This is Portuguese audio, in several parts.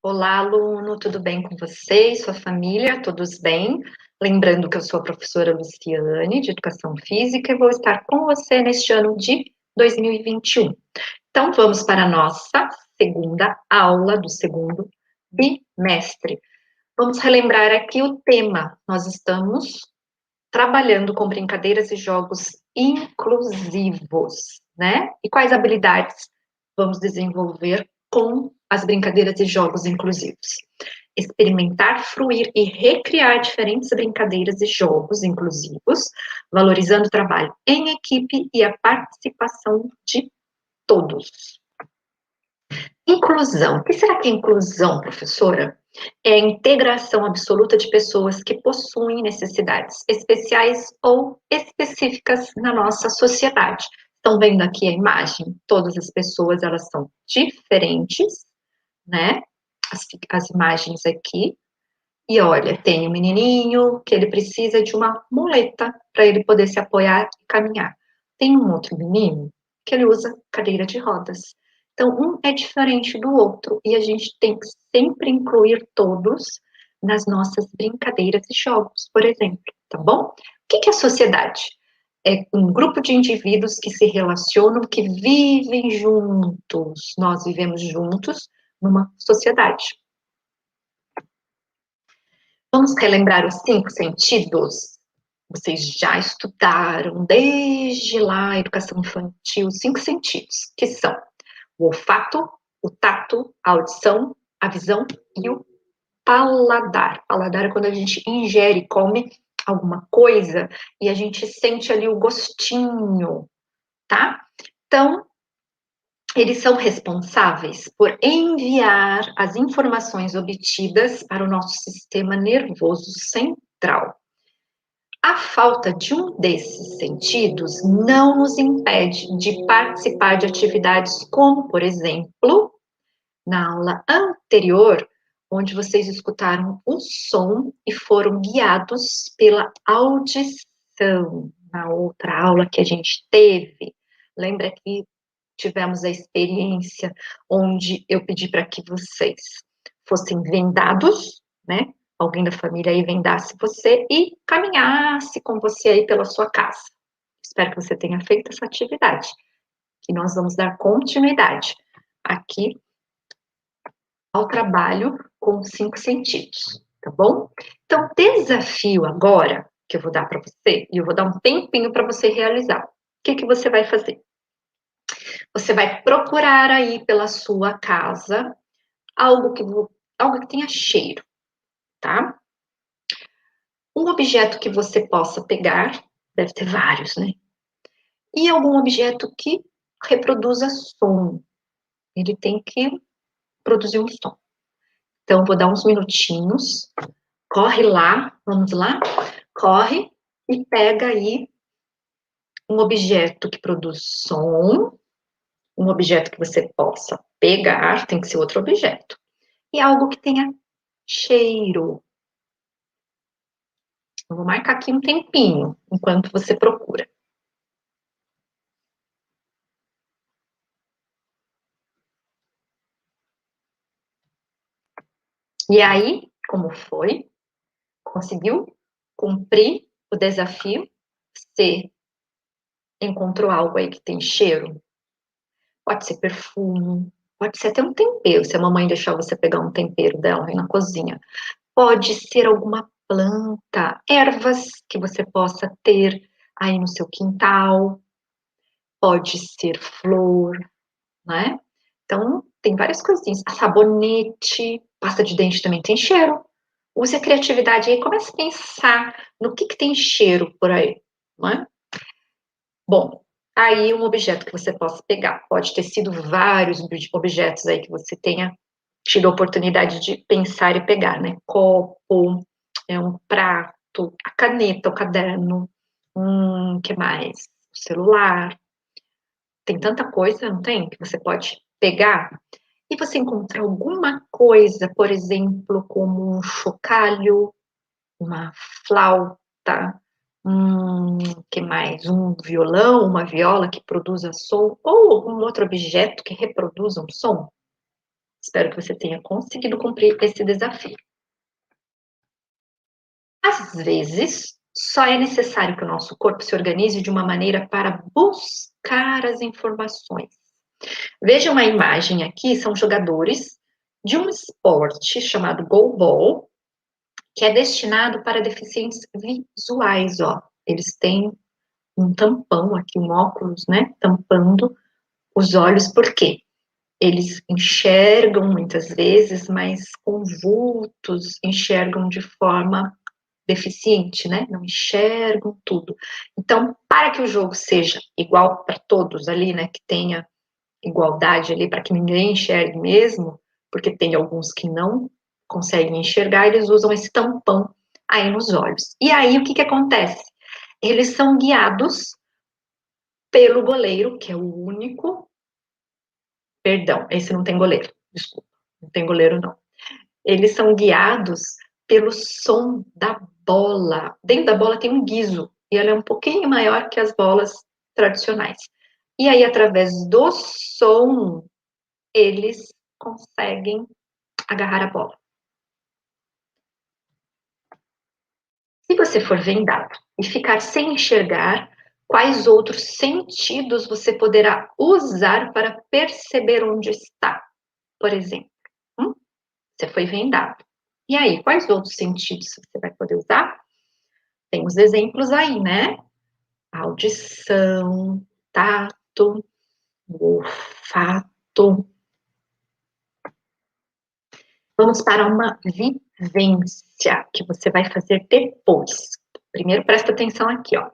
Olá, aluno, tudo bem com você e sua família? Todos bem? Lembrando que eu sou a professora Luciane, de Educação Física, e vou estar com você neste ano de 2021. Então, vamos para a nossa segunda aula do segundo bimestre. Vamos relembrar aqui o tema. Nós estamos trabalhando com brincadeiras e jogos inclusivos, né? E quais habilidades vamos desenvolver com as brincadeiras e jogos inclusivos? Experimentar, fruir e recriar diferentes brincadeiras e jogos inclusivos, valorizando o trabalho em equipe e a participação de todos. Inclusão. O que será que é inclusão, professora? É a integração absoluta de pessoas que possuem necessidades especiais ou específicas na nossa sociedade. Estão vendo aqui a imagem? Todas as pessoas, elas são diferentes, né? As imagens aqui. E olha, tem um menininho que ele precisa de uma muleta para ele poder se apoiar e caminhar. Tem um outro menino que ele usa cadeira de rodas. Então, um é diferente do outro e a gente tem que sempre incluir todos nas nossas brincadeiras e jogos, por exemplo, tá bom? O que é a sociedade? É um grupo de indivíduos que se relacionam, que vivem juntos. Nós vivemos juntos numa sociedade. Vamos relembrar os 5 sentidos? Vocês já estudaram desde lá a educação infantil, os 5 sentidos, que são o olfato, o tato, a audição, a visão e o paladar. Paladar é quando a gente ingere, come alguma coisa e a gente sente ali o gostinho, tá? Então, eles são responsáveis por enviar as informações obtidas para o nosso sistema nervoso central. A falta de um desses sentidos não nos impede de participar de atividades como, por exemplo, na aula anterior, onde vocês escutaram o som e foram guiados pela audição. Na outra aula que a gente teve, lembra que tivemos a experiência onde eu pedi para que vocês fossem vendados, né? Alguém da família aí vendasse você e caminhasse com você aí pela sua casa. Espero que você tenha feito essa atividade, que nós vamos dar continuidade aqui ao trabalho com os 5 sentidos, tá bom? Então, desafio agora que eu vou dar para você, e eu vou dar um tempinho para você realizar. O que você vai fazer? Você vai procurar aí pela sua casa algo que tenha cheiro, tá? Um objeto que você possa pegar, deve ter vários, né? E algum objeto que reproduza som. Ele tem que produzir um som. Então, vou dar uns minutinhos. Corre lá, vamos lá? Corre e pega aí um objeto que produz som, um objeto que você possa pegar, tem que ser outro objeto. E algo que tenha cheiro. Eu vou marcar aqui um tempinho, enquanto você procura. E aí, como foi? Conseguiu cumprir o desafio? Você encontrou algo aí que tem cheiro? Pode ser perfume, pode ser até um tempero, se a mamãe deixar você pegar um tempero dela aí na cozinha. Pode ser alguma planta, ervas que você possa ter aí no seu quintal. Pode ser flor, né? Então, tem várias coisinhas. Sabonete, pasta de dente também tem cheiro. Use a criatividade aí, comece a pensar no que tem cheiro por aí, não é? Bom, aí um objeto que você possa pegar. Pode ter sido vários objetos aí que você tenha tido a oportunidade de pensar e pegar, né? Copo, um prato, a caneta, o caderno, que mais? O celular. Tem tanta coisa, não tem? Que você pode pegar e você encontrar alguma coisa, por exemplo, como um chocalho, uma flauta, que mais? Um violão, uma viola que produza som, ou algum outro objeto que reproduza um som. Espero que você tenha conseguido cumprir esse desafio. Às vezes, só é necessário que o nosso corpo se organize de uma maneira para buscar as informações. Veja uma imagem aqui, são jogadores de um esporte chamado goalball, que é destinado para deficientes visuais, ó. Eles têm um tampão aqui, um óculos, né, tampando os olhos, por quê? Eles enxergam muitas vezes, mas com vultos, enxergam de forma deficiente, né? Não enxergam tudo. Então, para que o jogo seja igual para todos ali, né? Que tenha igualdade ali, para que ninguém enxergue mesmo, porque tem alguns que não conseguem enxergar, eles usam esse tampão aí nos olhos. E aí, o que acontece? Eles são guiados pelo goleiro, que é o único. Perdão, esse não tem goleiro, desculpa, não tem goleiro não. Eles são guiados pelo som da bola. Dentro da bola tem um guiso, e ela é um pouquinho maior que as bolas tradicionais. E aí, através do som, eles conseguem agarrar a bola. Se você for vendado e ficar sem enxergar, quais outros sentidos você poderá usar para perceber onde está? Por exemplo, você foi vendado. E aí, quais outros sentidos você vai poder usar? Tem os exemplos aí, né? Audição, tato, olfato. Vamos para uma vivência que você vai fazer depois. Primeiro, presta atenção aqui, ó.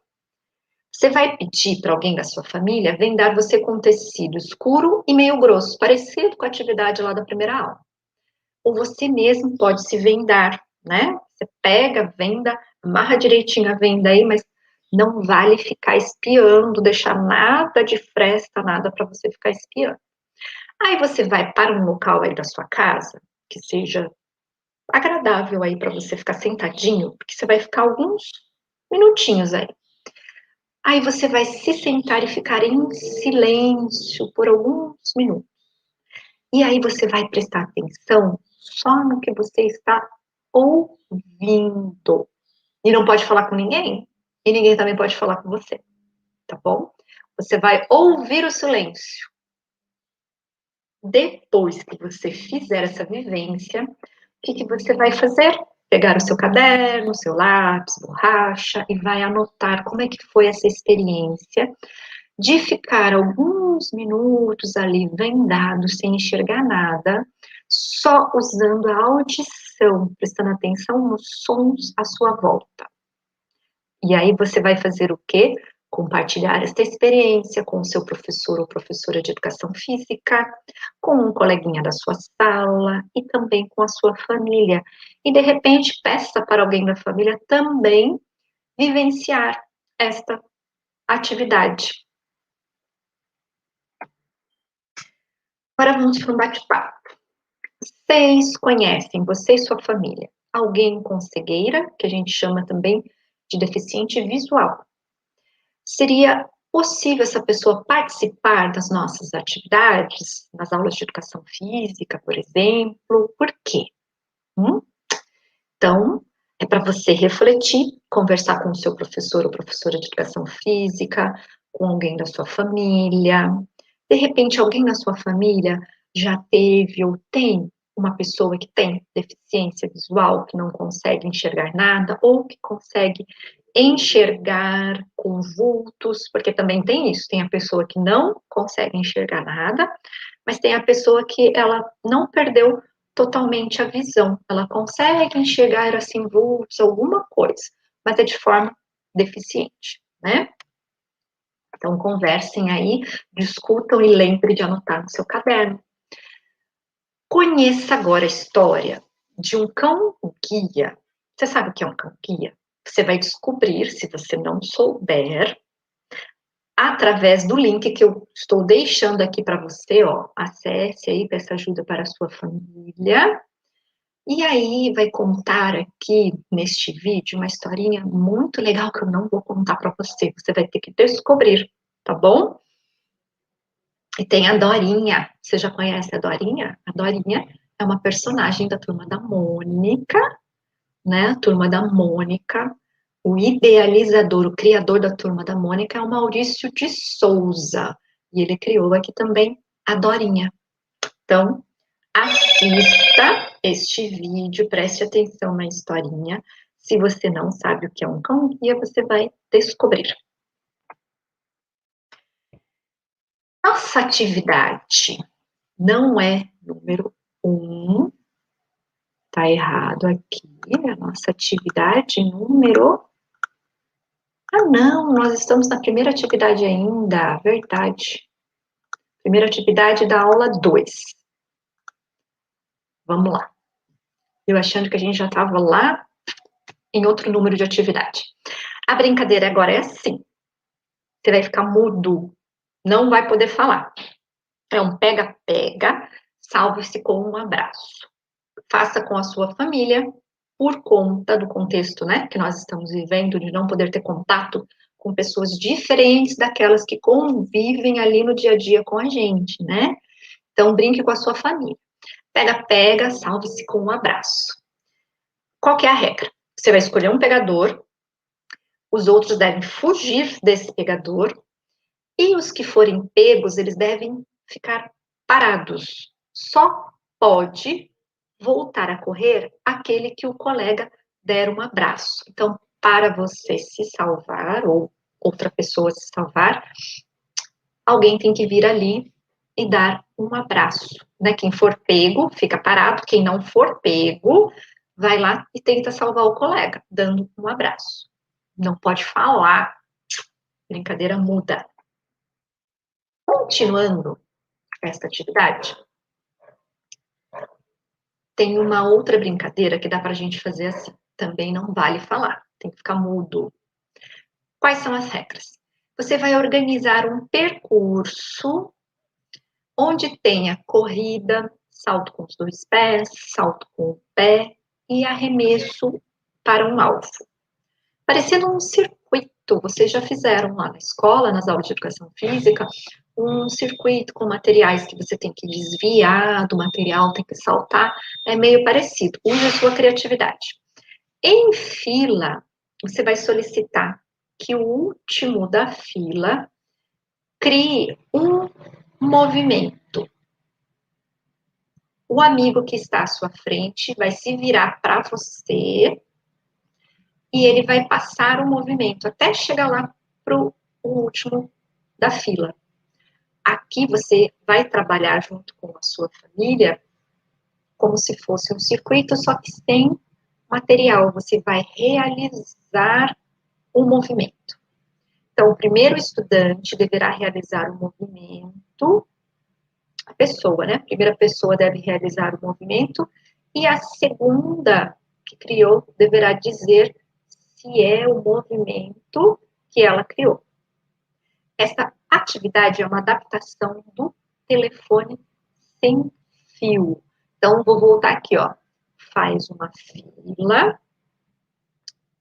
Você vai pedir para alguém da sua família vendar você com tecido escuro e meio grosso, parecido com a atividade lá da primeira aula. Ou você mesmo pode se vendar, né? Você pega, venda, amarra direitinho a venda aí, mas não vale ficar espiando, deixar nada de fresta, nada para você ficar espiando. Aí você vai para um local aí da sua casa, que seja agradável aí para você ficar sentadinho, porque você vai ficar alguns minutinhos aí. Aí você vai se sentar e ficar em silêncio por alguns minutos. E aí você vai prestar atenção só no que você está ouvindo. E não pode falar com ninguém, e ninguém também pode falar com você, tá bom? Você vai ouvir o silêncio. Depois que você fizer essa vivência, o que você vai fazer? Pegar o seu caderno, o seu lápis, borracha e vai anotar como é que foi essa experiência de ficar alguns minutos ali vendado, sem enxergar nada, só usando a audição, prestando atenção nos sons à sua volta. E aí você vai fazer o quê? Compartilhar esta experiência com o seu professor ou professora de educação física, com um coleguinha da sua sala e também com a sua família. E de repente peça para alguém da família também vivenciar esta atividade. Agora vamos para um bate-papo. Vocês conhecem, você e sua família, alguém com cegueira, que a gente chama também de deficiente visual? Seria possível essa pessoa participar das nossas atividades, nas aulas de educação física, por exemplo? Por quê? Então, é para você refletir, conversar com o seu professor ou professora de educação física, com alguém da sua família. De repente, alguém da sua família já teve ou tem uma pessoa que tem deficiência visual, que não consegue enxergar nada, ou que consegue enxergar com vultos, porque também tem isso, tem a pessoa que não consegue enxergar nada, mas tem a pessoa que ela não perdeu totalmente a visão, ela consegue enxergar assim vultos, alguma coisa, mas é de forma deficiente, né? Então conversem aí, discutam e lembre de anotar no seu caderno. Conheça agora a história de um cão-guia. Você sabe o que é um cão-guia? Você vai descobrir, se você não souber, através do link que eu estou deixando aqui para você, ó. Acesse aí, peça ajuda para a sua família. E aí vai contar aqui neste vídeo uma historinha muito legal que eu não vou contar para você. Você vai ter que descobrir, tá bom? E tem a Dorinha. Você já conhece a Dorinha? A Dorinha é uma personagem da Turma da Mônica, né? A Turma da Mônica. O idealizador, o criador da Turma da Mônica é o Maurício de Souza. E ele criou aqui também a Dorinha. Então, assista este vídeo, preste atenção na historinha. Se você não sabe o que é um cão-guia, você vai descobrir. Nossa atividade não é número 1. Tá errado aqui. A nossa atividade número... Ah, não, nós estamos na primeira atividade ainda. Verdade. Primeira atividade da aula 2. Vamos lá. Eu achando que a gente já estava lá em outro número de atividade. A brincadeira agora é assim. Você vai ficar mudo. Não vai poder falar. É um pega-pega, salve-se com um abraço. Faça com a sua família, por conta do contexto, né, que nós estamos vivendo, de não poder ter contato com pessoas diferentes daquelas que convivem ali no dia a dia com a gente, né? Então, brinque com a sua família. Pega-pega, salve-se com um abraço. Qual que é a regra? Você vai escolher um pegador, os outros devem fugir desse pegador, e os que forem pegos, eles devem ficar parados. Só pode voltar a correr aquele que o colega der um abraço. Então, para você se salvar, ou outra pessoa se salvar, alguém tem que vir ali e dar um abraço, né? Quem for pego, fica parado. Quem não for pego, vai lá e tenta salvar o colega, dando um abraço. Não pode falar. Brincadeira muda. Continuando esta atividade, tem uma outra brincadeira que dá para a gente fazer assim. Também não vale falar, tem que ficar mudo. Quais são as regras? Você vai organizar um percurso onde tenha corrida, salto com os 2 pés, salto com o pé e arremesso para um alvo. Parecendo um circuito, vocês já fizeram lá na escola, nas aulas de educação física, um circuito com materiais que você tem que desviar do material, tem que saltar, é meio parecido. Use a sua criatividade. Em fila, você vai solicitar que o último da fila crie um movimento. O amigo que está à sua frente vai se virar para você e ele vai passar o movimento até chegar lá para o último da fila. Aqui você vai trabalhar junto com a sua família como se fosse um circuito, só que sem material. Você vai realizar o movimento. Então, o primeiro estudante deverá realizar o movimento, a pessoa, né? A primeira pessoa deve realizar o movimento e a segunda que criou deverá dizer se é o movimento que ela criou. Essa atividade é uma adaptação do telefone sem fio. Então, vou voltar aqui, ó. Faz uma fila.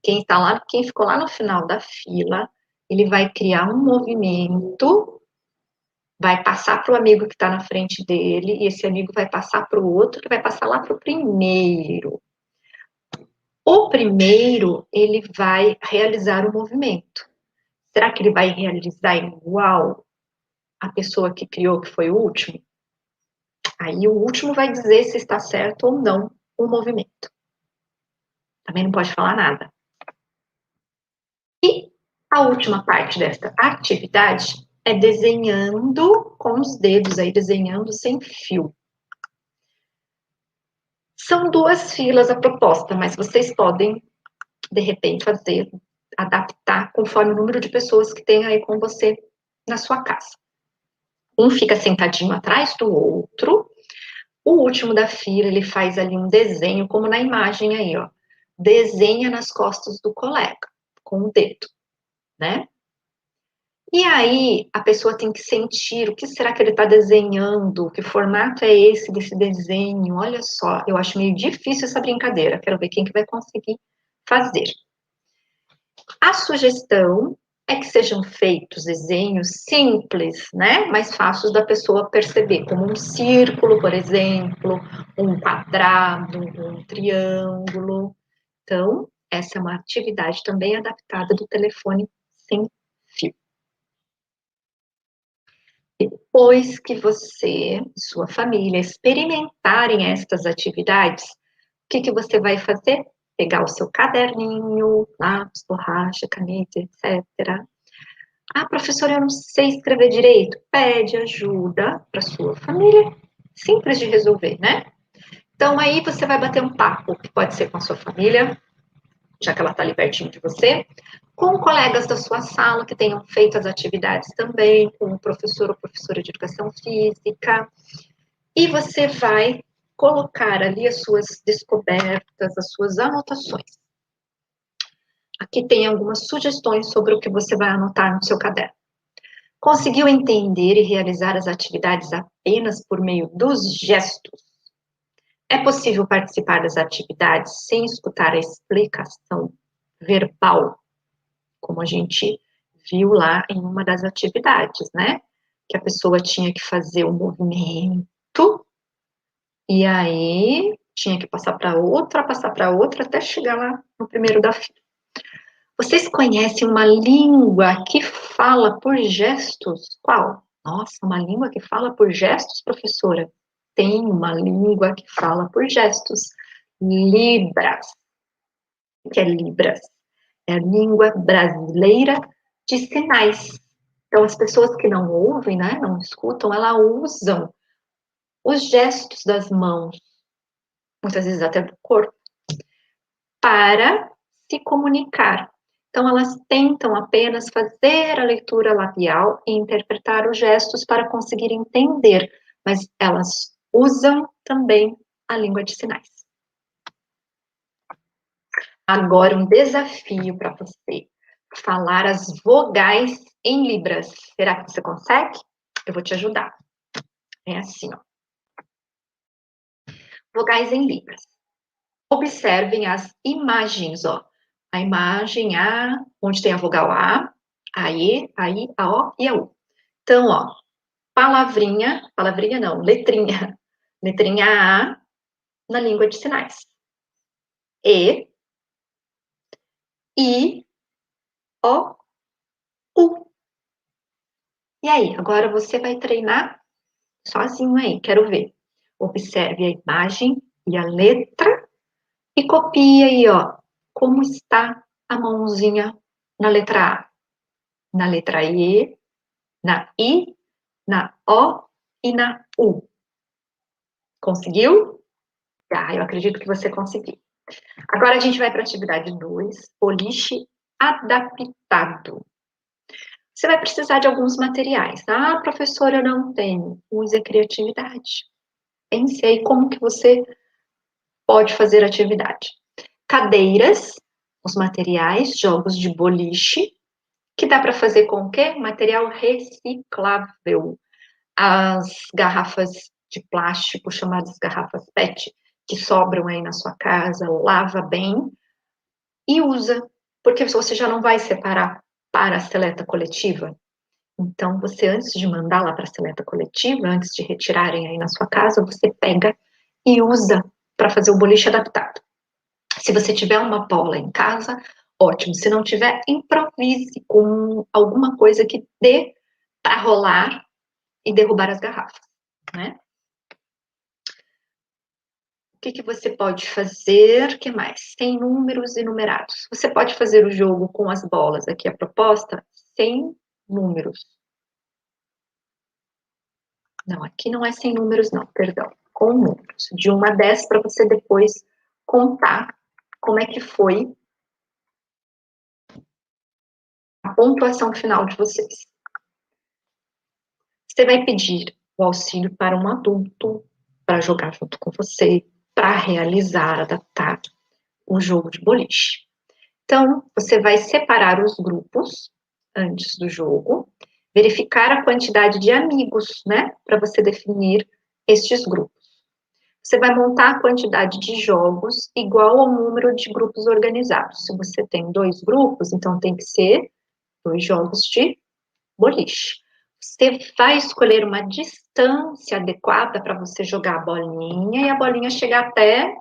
Quem ficou lá no final da fila, ele vai criar um movimento, vai passar para o amigo que está na frente dele, e esse amigo vai passar para o outro, que vai passar lá para o primeiro. O primeiro, ele vai realizar o movimento. Será que ele vai realizar igual a pessoa que criou, que foi o último? Aí o último vai dizer se está certo ou não o movimento. Também não pode falar nada. E a última parte desta atividade é desenhando com os dedos aí, desenhando sem fio. São 2 filas a proposta, mas vocês podem, de repente, fazer, adaptar conforme o número de pessoas que tem aí com você na sua casa. Um fica sentadinho atrás do outro. O último da fila, ele faz ali um desenho, como na imagem aí, ó. Desenha nas costas do colega, com o dedo, né? E aí, a pessoa tem que sentir o que será que ele está desenhando, que formato é esse desse desenho. Olha só, eu acho meio difícil essa brincadeira. Quero ver quem que vai conseguir fazer. A sugestão é que sejam feitos desenhos simples, né? Mais fáceis da pessoa perceber, como um círculo, por exemplo, um quadrado, um triângulo. Então, essa é uma atividade também adaptada do telefone sem fio. Depois que você e sua família experimentarem estas atividades, o que você vai fazer? Pegar o seu caderninho, lápis, borracha, caneta, etc. Ah, professora, eu não sei escrever direito. Pede ajuda para sua família. Simples de resolver, né? Então, aí você vai bater um papo, que pode ser com a sua família, já que ela está ali pertinho de você, com colegas da sua sala que tenham feito as atividades também, com o professor ou professora de educação física, e você vai colocar ali as suas descobertas, as suas anotações. Aqui tem algumas sugestões sobre o que você vai anotar no seu caderno. Conseguiu entender e realizar as atividades apenas por meio dos gestos? É possível participar das atividades sem escutar a explicação verbal, como a gente viu lá em uma das atividades, né? Que a pessoa tinha que fazer o movimento e aí tinha que passar para outra, até chegar lá no primeiro da fila. Vocês conhecem uma língua que fala por gestos? Qual? Nossa, uma língua que fala por gestos, professora? Tem uma língua que fala por gestos. Libras. O que é Libras? É a língua brasileira de sinais. Então, as pessoas que não ouvem, né, não escutam, elas usam os gestos das mãos, muitas vezes até do corpo, para se comunicar. Então, elas tentam apenas fazer a leitura labial e interpretar os gestos para conseguir entender, mas elas usam também a língua de sinais. Agora, um desafio para você: falar as vogais em Libras. Será que você consegue? Eu vou te ajudar. É assim, ó. Vogais em Libras. Observem as imagens, ó. A imagem A, onde tem a vogal a E, a I, a O e a U. Então, ó, palavrinha não, letrinha A na língua de sinais. E, I, O, U. E aí, agora você vai treinar sozinho aí, quero ver. Observe a imagem e a letra e copie aí, ó, como está a mãozinha na letra A, na letra E, na I, na O e na U. Conseguiu? Ah, eu acredito que você conseguiu. Agora a gente vai para a atividade 2, boliche adaptado. Você vai precisar de alguns materiais. Ah, professora, eu não tenho. Use a criatividade. Pense aí como que você pode fazer atividade. Cadeiras, os materiais, jogos de boliche, que dá para fazer com o quê? Material reciclável. As garrafas de plástico, chamadas garrafas PET, que sobram aí na sua casa, lava bem e usa, porque você já não vai separar para a seleta coletiva. Então, você, antes de mandar lá para a seleta coletiva, antes de retirarem aí na sua casa, você pega e usa para fazer o boliche adaptado. Se você tiver uma bola em casa, ótimo. Se não tiver, improvise com alguma coisa que dê para rolar e derrubar as garrafas, né? O que você pode fazer? O que mais? Sem números e numerados. Você pode fazer o jogo com as bolas, aqui a proposta, sem números. Não, aqui não é sem números, não, perdão. Com números. De 1 a 10, para você depois contar como é que foi a pontuação final de vocês. Você vai pedir o auxílio para um adulto para jogar junto com você, para realizar, adaptar o jogo de boliche. Então, você vai separar os grupos antes do jogo, verificar a quantidade de amigos, né, para você definir estes grupos. Você vai montar a quantidade de jogos igual ao número de grupos organizados. Se você tem 2 grupos, então tem que ser 2 jogos de boliche. Você vai escolher uma distância adequada para você jogar a bolinha e a bolinha chegar até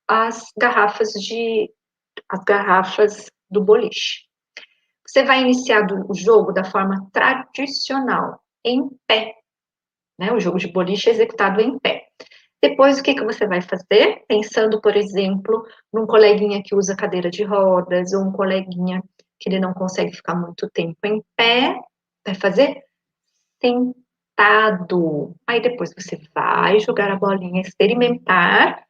as garrafas do boliche. Você vai iniciar o jogo da forma tradicional, em pé, né? O jogo de boliche é executado em pé. Depois, o que você vai fazer? Pensando, por exemplo, num coleguinha que usa cadeira de rodas, ou um coleguinha que ele não consegue ficar muito tempo em pé, vai fazer sentado. Aí depois você vai jogar a bolinha, experimentar,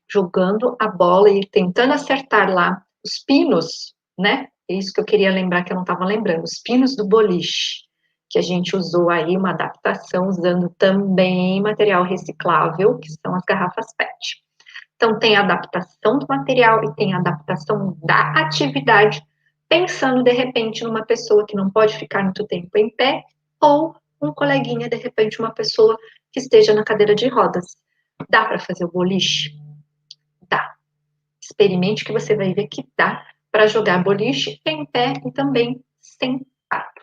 jogando a bola e tentando acertar lá os pinos, né? É isso que eu queria lembrar que eu não estava lembrando, os pinos do boliche, que a gente usou aí uma adaptação usando também material reciclável, que são as garrafas PET. Então tem a adaptação do material e tem a adaptação da atividade, pensando de repente numa pessoa que não pode ficar muito tempo em pé ou um coleguinha, de repente uma pessoa que esteja na cadeira de rodas. Dá para fazer o boliche? Dá. Experimente que você vai ver que dá para jogar boliche em pé e também sentado.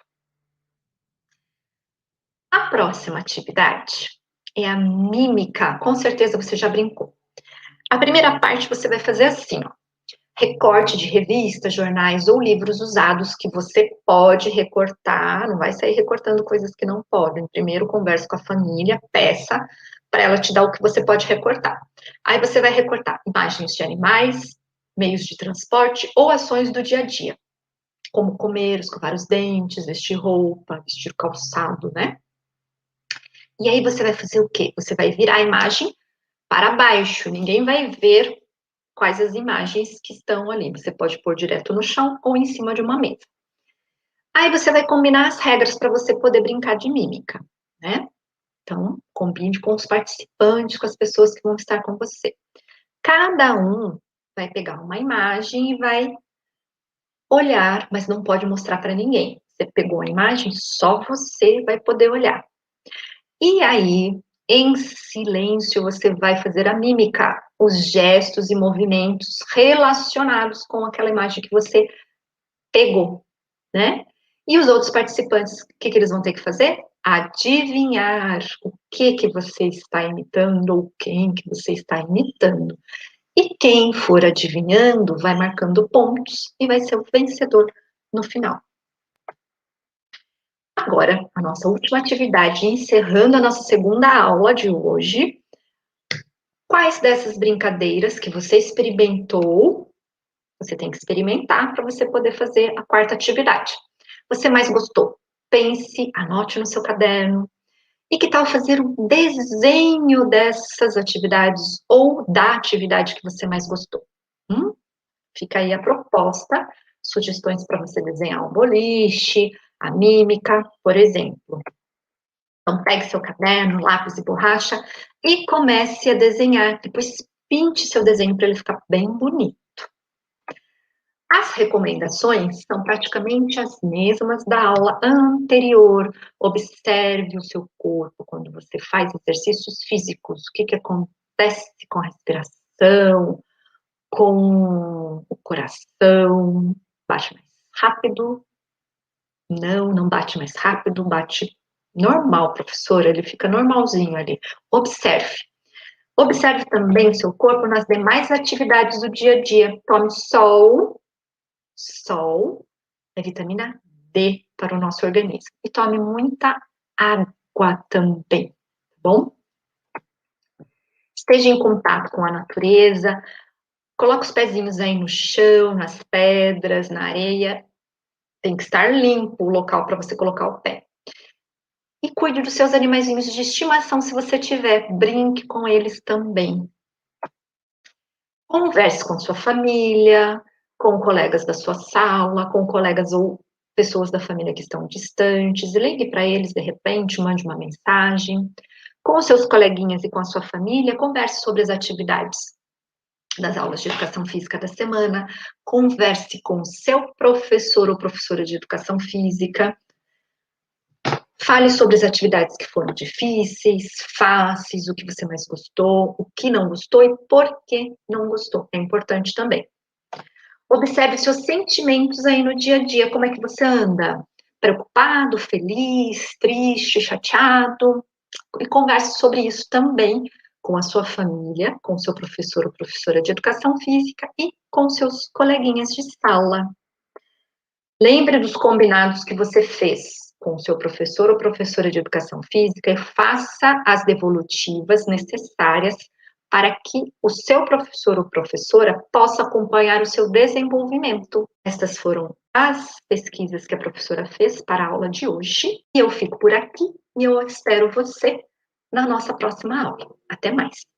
A próxima atividade é a mímica. Com certeza você já brincou. A primeira parte você vai fazer assim, ó. Recorte de revistas, jornais ou livros usados que você pode recortar, não vai sair recortando coisas que não podem. Primeiro converse com a família, peça para ela te dar o que você pode recortar. Aí você vai recortar imagens de animais, meios de transporte ou ações do dia a dia, como comer, escovar os dentes, vestir roupa, vestir calçado, né? E aí você vai fazer o quê? Você vai virar a imagem para baixo, ninguém vai ver quais as imagens que estão ali. Você pode pôr direto no chão ou em cima de uma mesa. Aí você vai combinar as regras para você poder brincar de mímica, né? Então, combine com os participantes, com as pessoas que vão estar com você. Cada um vai pegar uma imagem e vai olhar, mas não pode mostrar para ninguém. Você pegou a imagem, só você vai poder olhar. E aí, em silêncio, você vai fazer a mímica, os gestos e movimentos relacionados com aquela imagem que você pegou, né? E os outros participantes, o que eles vão ter que fazer? Adivinhar o que você está imitando ou quem que você está imitando. E quem for adivinhando vai marcando pontos e vai ser o vencedor no final. Agora, a nossa última atividade, encerrando a nossa segunda aula de hoje. Quais dessas brincadeiras que você experimentou, você tem que experimentar para você poder fazer a quarta atividade. Você mais gostou? Pense, anote no seu caderno. E que tal fazer um desenho dessas atividades ou da atividade que você mais gostou? Fica aí a proposta, sugestões para você desenhar um boliche, a mímica, por exemplo. Então, pegue seu caderno, lápis e borracha e comece a desenhar. Depois, pinte seu desenho para ele ficar bem bonito. As recomendações são praticamente as mesmas da aula anterior. Observe o seu corpo quando você faz exercícios físicos. O que acontece com a respiração, com o coração? Bate mais rápido? Não bate mais rápido, bate normal, professora, ele fica normalzinho ali. Observe. Observe também o seu corpo nas demais atividades do dia a dia. Tome sol. Sol é vitamina D para o nosso organismo. E tome muita água também, tá bom? Esteja em contato com a natureza. Coloque os pezinhos aí no chão, nas pedras, na areia. Tem que estar limpo o local para você colocar o pé. E cuide dos seus animaizinhos de estimação se você tiver. Brinque com eles também. Converse com sua família, com colegas da sua sala, com colegas ou pessoas da família que estão distantes. Ligue para eles de repente, mande uma mensagem. Com os seus coleguinhas e com a sua família, converse sobre as atividades das aulas de educação física da semana. Converse com o seu professor ou professora de educação física. Fale sobre as atividades que foram difíceis, fáceis, o que você mais gostou, o que não gostou e por que não gostou. É importante também. Observe seus sentimentos aí no dia a dia, como é que você anda? Preocupado, feliz, triste, chateado? E converse sobre isso também com a sua família, com seu professor ou professora de educação física e com seus coleguinhas de sala. Lembre dos combinados que você fez com o seu professor ou professora de educação física e faça as devolutivas necessárias para que o seu professor ou professora possa acompanhar o seu desenvolvimento. Estas foram as pesquisas que a professora fez para a aula de hoje. E eu fico por aqui e eu espero você na nossa próxima aula. Até mais!